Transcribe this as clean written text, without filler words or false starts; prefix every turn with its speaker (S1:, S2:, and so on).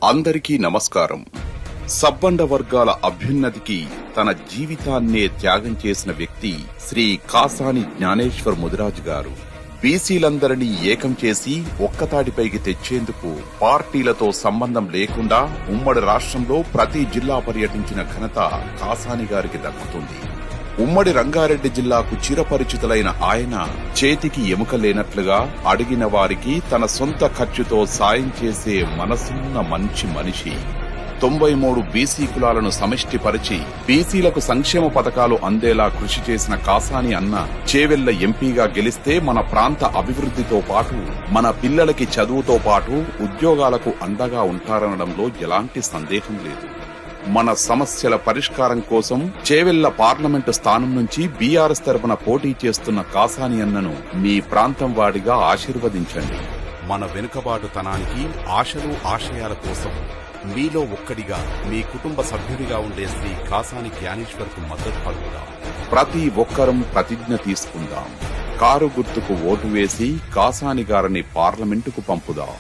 S1: అందరికీ నమస్కారం. సబ్బండ వర్గాల అభ్యున్నతికి తన జీవితాన్నే త్యాగం చేసిన వ్యక్తి శ్రీ కాసాని జ్ఞానేశ్వర్ ముదిరాజు గారు. బీసీలందరినీ ఏకం చేసి ఒక్కతాటిపైకి తెచ్చేందుకు పార్టీలతో సంబంధం లేకుండా ఉమ్మడి రాష్ట్రంలో ప్రతి జిల్లా పర్యటించిన ఘనత కాసాని గారికి దక్కుతుంది. ఉమ్మడి రంగారెడ్డి జిల్లాకు చిరపరిచితులైన ఆయన చేతికి ఎముక లేనట్లుగా అడిగిన వారికి తన సొంత ఖర్చుతో సాయం చేసే మనసున్న మంచి మనిషి. 93 బీసీ కులాలను సమిష్టిపరిచి బీసీలకు సంక్షేమ పథకాలు అందేలా కృషి చేసిన కాసాని అన్న చేవెళ్ల ఎంపీగా గెలిస్తే మన ప్రాంత అభివృద్ధితో పాటు మన పిల్లలకి చదువుతో పాటు ఉద్యోగాలకు అండగా ఉంటారనడంలో ఎలాంటి సందేహం లేదు. మన సమస్యల పరిష్కారం కోసం చేవెళ్ల పార్లమెంటు స్థానం నుంచి బీఆర్ఎస్ తరపున పోటీ చేస్తున్న కాసాని అన్నను మీ ప్రాంతం వాడిగా ఆశీర్వదించండి. మన వెనుకబాటుతనానికి ఆశలు ఆశయాల కోసం మీలో ఒక్కడిగా మీ కుటుంబ సభ్యుడిగా ఉండే శ్రీ కాసాని జ్ఞానేశ్వర్ కు మద్దతు పలుకుదాం. ప్రతి ఒక్కరం ప్రతిజ్ఞ తీసుకుందాం. కారు గుర్తుకు ఓటు వేసి కాసాని గారిని పార్లమెంటుకు పంపుదాం.